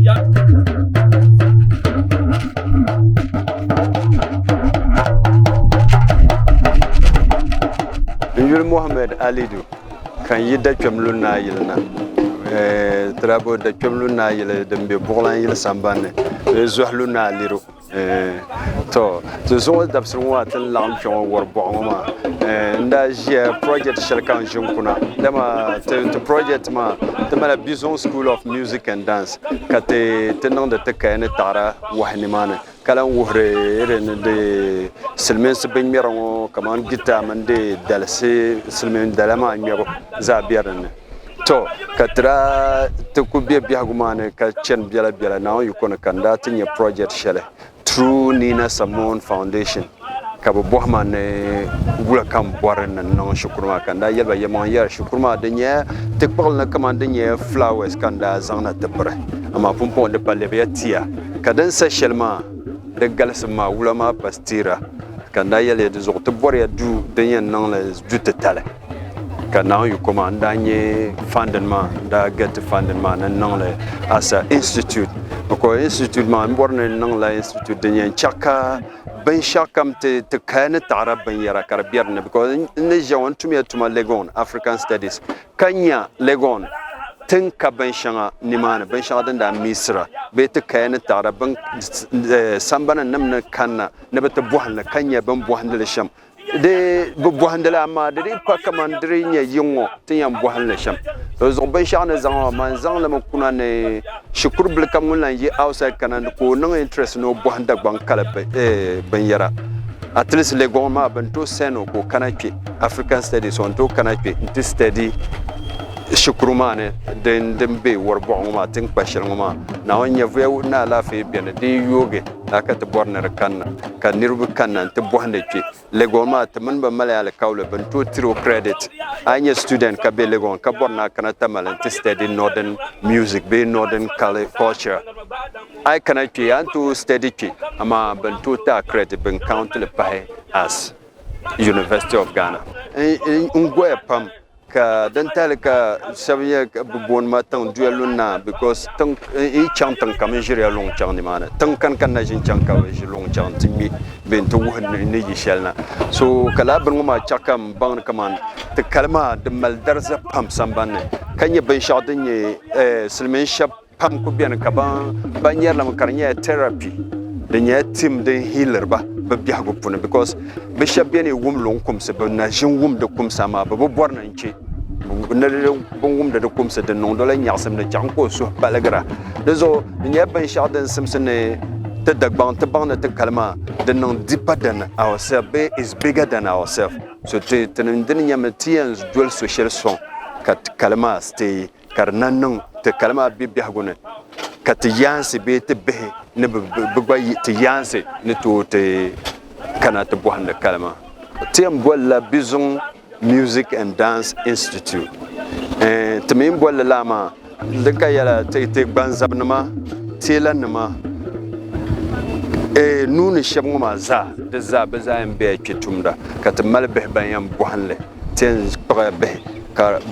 Yul Mohamed Alidu kan yi da kemlu na yilna trabo da kemlu na yil dembe boglan yil sambane zohlu na liru to zo da bsruwa tan lam chon wor bogma nda je project shalkan junkuna dama to project ma dama Bison School of Music and Dance kate tenang da tekane tara wahnimana kala wuhre ren de silmen sibin mirango kaman gita man de dalse silmen dalama nyabo zabiarne to katra to kubie biagumane ka chen biala biala now you kona kanda tinye project shele through Nina Simone Foundation kabo bohman gula kam boren non shukurma kanda yelba yemon yer shukurma denye tekpol na kaman denye flowers kanda zangna tebre ama pumpo de palebia tia kadan sa shelma de galsma wulama pastira kanda yele de zokto borya du denye nan la du tetale kana you commanda nye fundement da get fundement nan la asa institute ko institute ma borne nan la institute denye chaka ben shakam te kana tarab ben yara karbiyarne because ne jawon tumia tuma legon African studies kanya legon tin ka ben shanga nimana ben shanga da misra be te kana tarab ben sambana namna kanna ne be te buhanna kanya ben buhanna sham de buhandala ma de pa kamandri nya yingo tin yam buhanna sham to zo ben shanga zanga man zanga ma kuna ne shukur bil kamulan yi outside kanan ko no interest no buhanda ban kala ben yara at least legon ma ben to seno ko kanake African studies on to kanake to study shukrumane den dembe warbo ma tin pashir ma na wanya vew na la fe bien de yoge akat borner kan kan nirbu kan te bohne ki legon ma te man ba malaya kawle ben to tiro credit anya student ka be legon ka borna kana tamal to study northern music be northern culture I kanake and to study ki ama ben to ta credit ben count le pay as University of Ghana ngwe pam ka dental ka sabiya bon matang dueluna because tang e chang tang kam jiri long chang ni mana tang kan na jin chang ka we long chang timi ben to ni yishalna so kala ben ma chakam bang kaman te kalma de mal darza pam samban kanye ben shadin silmen shap pam ku ben ka ban yar lam karnya therapy de nya tim de healer ba biago puna because bishop bene wum long kum se na jin wum de kum sama ba borna nchi na wum de kum se de non do la nyasam na janko so balagra dezo nya ban shadan simsen te dagban te ban te kalma de non dipadan ourselves is bigger than ourselves so te ten nya metians dual social son kat kalma stay karnan te kalma biago ne kat yansi be te be ne bugba te yansi ne to te kana te bohanda kalma tem bolla Bison Music and Dance Institute te min bolla lama de kayala te banzabnama telanama nuni shabnguma za de za bazayan be kitumda kat malbeh bayan bohanle ten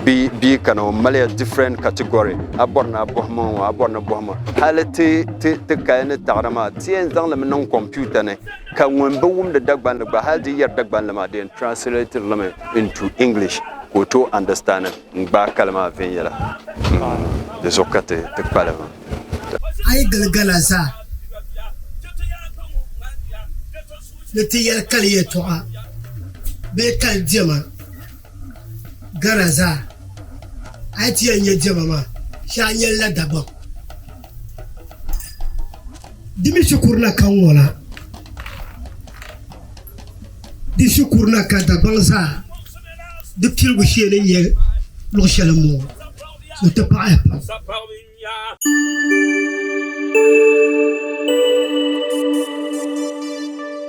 be bi kana malia different category aborna bohma halati te kayne tarama tien zang lam non computer ne ka won bewum de dagban ba haldi yer dagban lama den translated lama into English ko to understand ba kalma venyala de sokate te palama ay galgala sa le tiyal kaliyeto be kal jema Garaza ati anye jamama shanye la dabo dimi shukurna kanwola di shukurna ka dabanza de pilgo shele ye lo shele mo so te pa